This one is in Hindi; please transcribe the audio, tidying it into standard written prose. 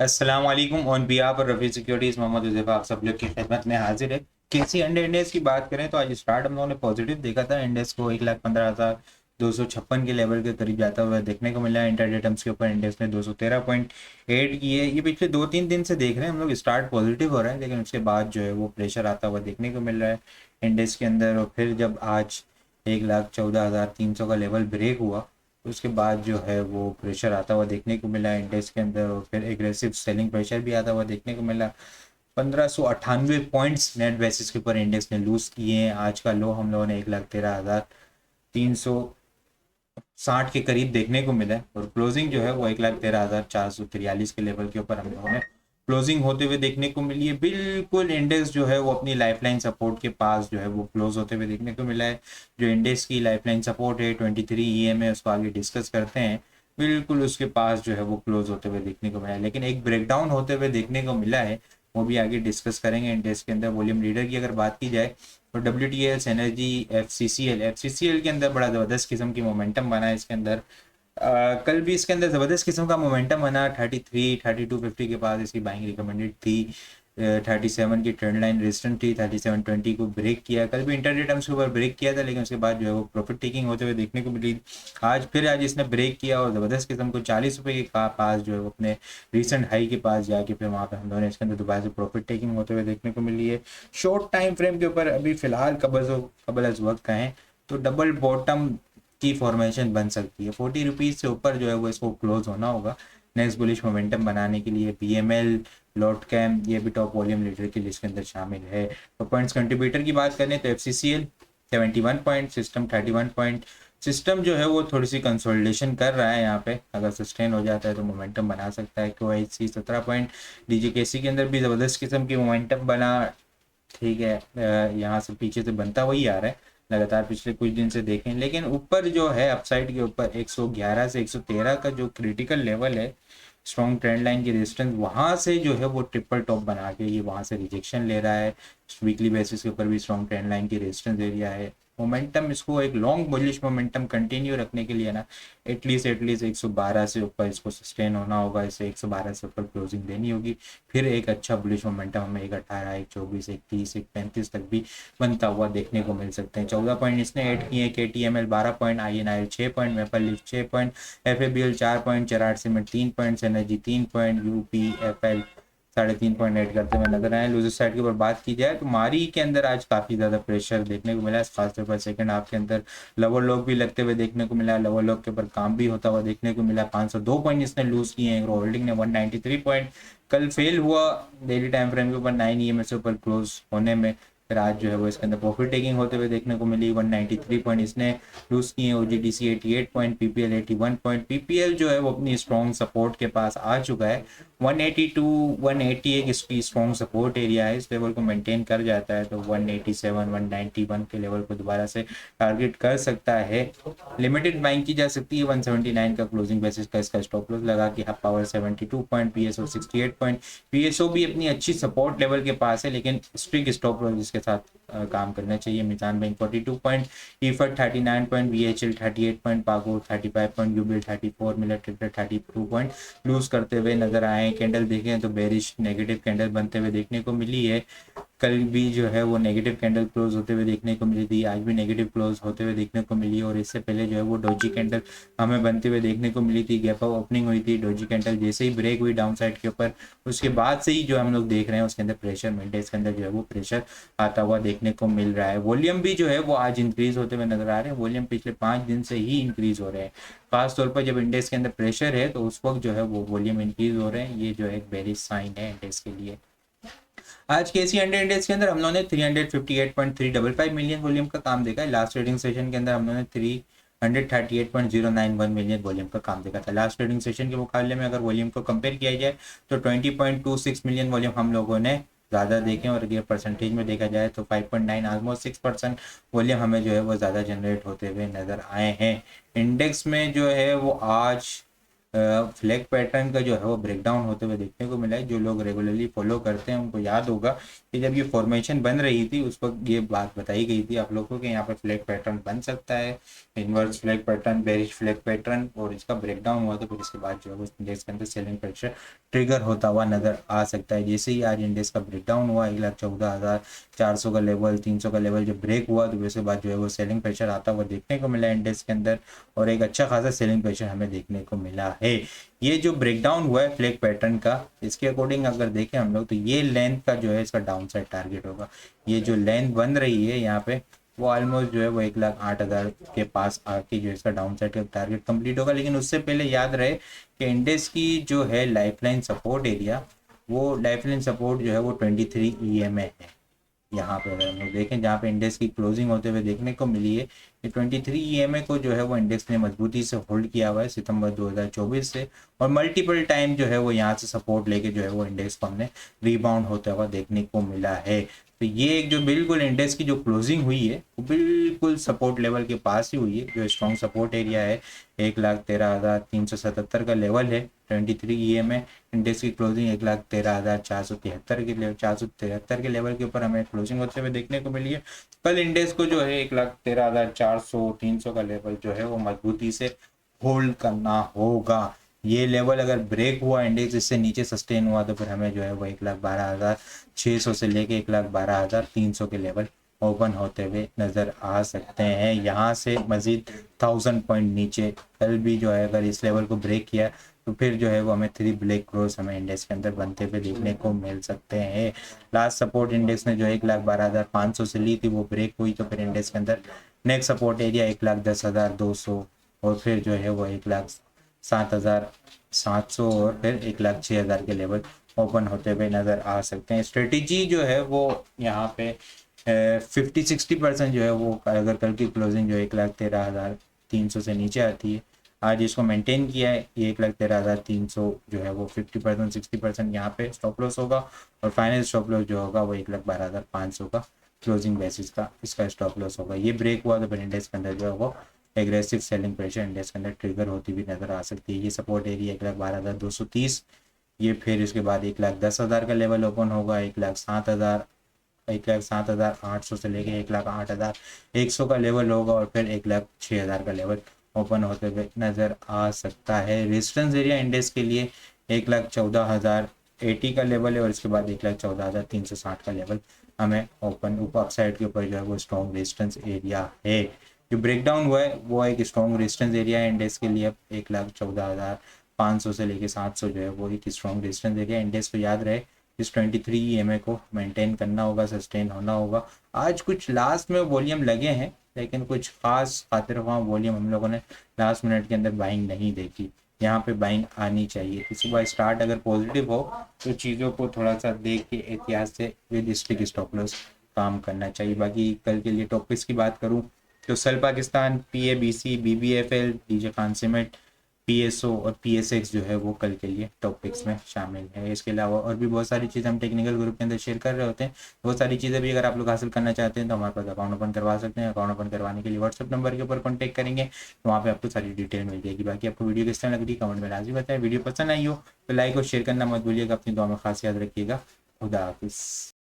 अस्सलाम वालेकुम। On behalf of Rafi Securities Mohammad Huzaifa आप सब लोग की खिदमत में हाजिर है। केसी अंडर इंडेक्स की बात करें तो आज स्टार्ट हम लोगों ने पॉजिटिव देखा था। इंडेक्स को 1,15,256 के लेवल के करीब जाता हुआ देखने को मिला। इंटरडे टर्म्स के ऊपर इंडेक्स ने 213.8 की है। ये पिछले 2-3 दिन से देख रहे हैं हम लोग, स्टार्ट पॉजिटिव हो रहा है, लेकिन उसके बाद जो है वो प्रेशर आता हुआ देखने को मिल रहा है इंडेक्स के अंदर। और फिर जब आज 1,14,300 का लेवल ब्रेक हुआ, उसके बाद जो है वो प्रेशर आता हुआ देखने को मिला इंडेक्स के अंदर, और फिर एग्रेसिव सेलिंग प्रेशर भी आता हुआ देखने को मिला। 1,598 पॉइंट्स नेट बेसिस के ऊपर इंडेक्स ने लूज किए हैं। आज का लो हम लोगों ने 1,13,360 के करीब देखने को मिला है, और क्लोजिंग जो है वो 1,13,443 के लेवल के ऊपर हम लोगों ने क्लोजिंग होते हुए देखने को मिली है। बिल्कुल इंडेक्स जो है वो अपनी लाइफलाइन सपोर्ट के पास जो है वो क्लोज होते हुए देखने को मिला है। जो इंडेक्स की लाइफलाइन सपोर्ट है 23 EM है, उसको आगे डिस्कस करते हैं। बिल्कुल उसके पास जो है वो क्लोज होते हुए देखने को मिला है, लेकिन एक ब्रेकडाउन होते हुए देखने को मिला है, वो भी आगे डिस्कस करेंगे। इंडेक्स के अंदर वॉल्यूम लीडर की अगर बात की जाए तो WTS energy, F C C L के अंदर बड़ा ज़बरदस्त किस्म की मोमेंटम बना है इसके अंदर। कल भी इसके अंदर ज़बरदस्त किस्म का मोमेंटम बना। 3250 के पास इसकी बाइंग रिकमेंडेड थी। 37 की ट्रेंड लाइन रेजिस्टेंट थी। 3720 को ब्रेक किया, कल भी इंटरडे टर्म्स के ऊपर ब्रेक किया था, लेकिन उसके बाद जो है वो प्रॉफिट टेकिंग होते हुए देखने को मिली। आज इसने ब्रेक किया और ज़बरदस्त किस्म को 40 रुपये के पास जो है वो अपने रिसेंट हाई के पास जाके फिर वहाँ पे हम लोगों ने इसके अंदर दोबारा से प्रॉफिट टेकिंग होते हुए देखने को मिली है। शॉर्ट टाइम फ्रेम के ऊपर अभी फिलहाल कबल अज वक्त कहें तो डबल बॉटम की फॉर्मेशन बन सकती है। 40 रुपीज़ से ऊपर जो है वो इसको क्लोज होना होगा नेक्स्ट बुलिश मोमेंटम बनाने के लिए। BML, लॉट कैम, ये भी टॉप वॉल्यूम लीडर की लिस्ट के अंदर शामिल है। तो पॉइंट्स कंट्रीब्यूटर की बात करें तो FCCL 71 point, system 31 point. System जो है वो थोड़ी सी कंसोलिडेशन कर रहा है यहाँ पे, अगर सस्टेन हो जाता है तो मोमेंटम बना सकता है। QIC 17 पॉइंट, DJKC के अंदर भी ज़बरदस्त किस्म की मोमेंटम बना। ठीक है, यहाँ से पीछे से बनता वही आ रहा है लगातार पिछले कुछ दिन से देखें, लेकिन ऊपर जो है अपसाइड के ऊपर 111 से 113 का जो क्रिटिकल लेवल है, स्ट्रॉन्ग ट्रेंड लाइन की रेजिस्टेंस, वहां से जो है वो ट्रिपल टॉप बना के ये वहां से रिजेक्शन ले रहा है। वीकली बेसिस के ऊपर भी स्ट्रॉन्ग ट्रेंड लाइन की रेजिस्टेंस एरिया है। मोमेंटम इसको एक लॉन्ग बुलिश मोमेंटम कंटिन्यू रखने के लिए ना एटलीस्ट 112 से ऊपर इसको सस्टेन होना होगा। इसे 112 से ऊपर क्लोजिंग देनी होगी, फिर एक अच्छा बुलिश मोमेंटम हमें 118, 124, 130, 135 तक भी बनता हुआ देखने को मिल सकते हैं। 14 पॉइंट इसने ऐड किए। KTML 12 point, INIL 6 point, maple leaf 6 point, FABL 4 point, Cherat cement 3 point, energy 3 point, UPFL 3.5 point add करते हुए नजर आए। लूजर साइड के ऊपर बात की जाए तो मारी के अंदर आज काफी ज्यादा प्रेशर देखने को मिला है, खासतौर पर सेकंड हाफ के अंदर लोअर लॉक भी लगते हुए देखने को मिला। लोअर लॉक के ऊपर काम भी होता हुआ देखने को मिला। 502 पॉइंट इसने लूज किए हैं। होल्डिंग ने 193 पॉइंट कल फेल हुआ डेली टाइम फ्रेम के ऊपर 9 EMA से ऊपर क्लोज होने में। फिर आज जो है वो इसके अंदर प्रॉफिट टेकिंग होते हुए देखने को मिली। 193 पॉइंट इसने लूज किए। OGDC 88 point, PPL 81 point. PPL जो है वो अपनी स्ट्रॉन्ग सपोर्ट के पास आ चुका है। 182 180 एक इसकी स्ट्रॉन्ग सपोर्ट एरिया है, इस लेवल को मेंटेन कर जाता है तो 187 191 के लेवल को दोबारा से टारगेट कर सकता है। लिमिटेड बाइंग की जा सकती है। 179 का क्लोजिंग बेसिस का इसका स्टॉप लॉस लगा कि half power 72 point, PSO 68 point. PSO भी अपनी अच्छी सपोर्ट लेवल के पास है, लेकिन स्ट्रिक्ट स्टॉप लॉस इसके साथ काम करना चाहिए। Meezan bank 42 point, Efert 39 point, VHL 38 point, पागो 35 पॉइंट, यूबिल 34, मिलर ट्रिपलेट 32 पॉइंट लूज करते हुए नजर आए। कैंडल देखें तो बेरिश नेगेटिव कैंडल बनते हुए देखने को मिली है। कल भी जो है वो नेगेटिव कैंडल क्लोज होते हुए देखने को मिली थी, आज भी नेगेटिव क्लोज होते हुए देखने को मिली, और इससे पहले जो है वो डोजी कैंडल हमें बनते हुए देखने को मिली थी। गैप अप ओपनिंग हुई थी, डोजी कैंडल जैसे ही ब्रेक हुई डाउन साइड के ऊपर, उसके बाद से ही जो हम लोग देख रहे हैं उसके अंदर प्रेशर इंडेक्स के अंदर जो है वो प्रेशर आता हुआ देखने को मिल रहा है। वॉल्यूम भी जो है वो आज इंक्रीज होते हुए नजर आ रहे हैं। वॉल्यूम पिछले 5 दिन से ही इंक्रीज हो रहे हैं। खासतौर पर जब इंडेक्स के अंदर प्रेशर है तो उस वक्त जो है वो वॉल्यूम इंक्रीज हो रहे हैं। ये जो है एक बेरिश साइन है इंडेक्स के लिए। आज के सी हंड्रेड इंडेक्स के अंदर हम लोगों ने 358.355 मिलियन वॉल्यूम का काम देखा है। लास्ट ट्रेडिंग सेशन के अंदर हम लोगों ने 338.091 मिलियन वॉल्यूम का काम देखा था। लास्ट ट्रेडिंग सेशन के मुकाबले में अगर वॉल्यूम को कंपेयर किया जाए तो 20.26 मिलियन वॉल्यूम हम लोगों ने ज़्यादा देखें, और अगर परसेंटेज में देखा जाए तो 5.9 ऑलमोस्ट 6% वॉल्यूम हमें जो है वो ज़्यादा जनरेट होते हुए नज़र आए हैं। इंडेक्स में जो है वो आज फ्लैग पैटर्न का जो है वो ब्रेकडाउन होते हुए देखने को मिला है। जो लोग रेगुलरली फॉलो करते हैं उनको याद होगा कि जब ये फॉर्मेशन बन रही थी उस वक्त ये बात बताई गई थी आप लोगों को कि यहाँ पर फ्लैग पैटर्न बन सकता है, inverse flag pattern, bearish flag pattern, और इसका ब्रेकडाउन हुआ तो फिर इसके बाद जो है वो इंडेक्स के अंदर सेलिंग प्रेशर ट्रिगर होता हुआ नजर आ सकता है। जैसे ही आज इंडेक्स का ब्रेकडाउन हुआ 1,14,400 का लेवल, 300 का लेवल जब ब्रेक हुआ तो उसके बाद जो है वो सेलिंग प्रेशर आता हुआ देखने को मिला इंडेक्स के अंदर, और एक अच्छा खासा सेलिंग प्रेशर हमें देखने को मिला है। ये जो ब्रेकडाउन हुआ है फ्लैग पैटर्न का, इसके अकॉर्डिंग अगर देखें हम लोग तो ये लेंथ का जो है इसका डाउन साइड टारगेट होगा। ये जो लेंथ बन रही है यहाँ पे वो ऑलमोस्ट जो है वो 1,08,000 के पास आके जो इसका डाउन साइड का टारगेट कंप्लीट होगा। लेकिन उससे पहले याद रहे कि इंडेक्स की जो है लाइफलाइन सपोर्ट एरिया, वो लाइफलाइन सपोर्ट जो है वो 23 EMA है। यहाँ पे अगर हम लोग देखें जहाँ पे इंडेक्स की क्लोजिंग होते हुए देखने को मिली है, ये 23 EMA को जो है वो इंडेक्स ने मजबूती से होल्ड किया हुआ है सितंबर 2024 से, और मल्टीपल टाइम जो है वो यहाँ से सपोर्ट लेके जो है वो इंडेक्स को हमने रिबाउंड होता हुआ देखने को मिला है। तो ये एक जो बिल्कुल इंडेक्स की जो क्लोजिंग हुई है वो बिल्कुल सपोर्ट लेवल के पास ही हुई है। जो स्ट्रॉन्ग सपोर्ट एरिया है 1,13,377 का लेवल है 23 EMA, इंडेक्स की क्लोजिंग 1,13,473 के लेवल 473 के लेवल के ऊपर हमें क्लोजिंग होते हुए देखने को मिली है। कल इंडेक्स को जो है 1,13,400 300 का लेवल जो है वो मजबूती से होल्ड करना होगा। ये लेवल अगर ब्रेक हुआ इंडेक्स इससे नीचे सस्टेन हुआ तो फिर हमें जो है वो 1,12,600 से लेके 1,12,300 के लेवल ओपन होते हुए नजर आ सकते हैं। यहाँ से मजीद 1,000 पॉइंट नीचे कल भी जो है अगर इस लेवल को ब्रेक किया तो फिर जो है वो हमें 3 ब्लैक क्रॉस हमें इंडेक्स के अंदर बनते हुए देखने को मिल सकते हैं। लास्ट सपोर्ट इंडेक्स ने जो 1,12,500 से ली थी वो ब्रेक हुई तो फिर इंडेक्स के अंदर नेक्स्ट सपोर्ट एरिया 1,10,200 और फिर जो है वो 1,07,700 और फिर 1,06,000 के लेवल ओपन होते हुए नजर आ सकते हैं। स्ट्रेटेजी जो है वो यहाँ पे 50-60% जो है वो अगर कल की क्लोजिंग जो 1,13,300 से नीचे आती है, आज इसको मेंटेन किया है, ये 1,13,300 जो है वो 50% 60% यहाँ पे स्टॉप लॉस होगा, और फाइनल स्टॉप लॉस जो होगा वो 1,12,500 का क्लोजिंग बेसिस का इसका स्टॉप लॉस होगा। ये ब्रेक हुआ तो फिर इंडेक्स के अंदर जो है वो एग्रेसिव सेलिंग प्रेशर इंडेक्स के अंदर ट्रिगर होती हुई नजर आ सकती है। ये सपोर्ट एरिया 1,12,230, ये फिर इसके बाद 1,10,000 का लेवल ओपन होगा, 1,07,000 1,07,800 से लेके 1,08,100 का लेवल होगा, और फिर 1,06,000 का लेवल ओपन होते हुए नजर आ सकता है। रेजिस्टेंस एरिया इंडेक्स के लिए 1,14,080 का लेवल है, और इसके बाद 1,14,360 का लेवल हमें ओपन ऊपर अपसाइड के ऊपर जो है वो स्ट्रॉन्ग रेजिस्टेंस एरिया है। जो ब्रेकडाउन हुआ है वो एक स्ट्रॉन्ग रेजिस्टेंस एरिया है इंडेक्स के लिए 1,14,500 से लेके 700 जो है वो एक स्ट्रॉन्ग रेजिस्टेंस एरिया इंडेक्स को याद रहे। इस 23 EMA को मेंटेन करना होगा, सस्टेन होना होगा। आज कुछ लास्ट में वॉल्यूम लगे हैं लेकिन कुछ खास खातिर वहाँ वॉल्यूम हम लोगों ने लास्ट मिनट के अंदर बाइंग नहीं देखी, यहाँ पे बाइंग आनी चाहिए। इसी बार स्टार्ट अगर पॉजिटिव हो तो चीज़ों को थोड़ा सा देख के एहतियात से विद स्टिक स्टॉप लॉस काम करना चाहिए। बाकी कल के लिए टॉपिक्स की बात करूँ तो सल Pakistan, PABC, BBFL, DJ Khan cement, PSO और PSX जो है वो कल के लिए टॉपिक्स में शामिल है। इसके अलावा और भी बहुत सारी चीज़ें हम टेक्निकल ग्रुप के अंदर शेयर कर रहे होते हैं। बहुत सारी चीज़ें भी अगर आप लोग हासिल करना चाहते हैं तो हमारे पास अकाउंट ओपन करवा सकते हैं। अकाउंट ओपन करवाने के लिए व्हाट्सअप नंबर के ऊपर कॉन्टैक्ट करेंगे तो वहाँ पे आपको सारी डिटेल मिल जाएगी। बाकी आपको वीडियो किस तरह लग रही कमेंट में लाजमी बताएं। वीडियो पसंद आई हो तो लाइक और शेयर करना मत भूलिएगा। अपनी दुआ में खास याद रखिएगा। खुदा हाफिज़।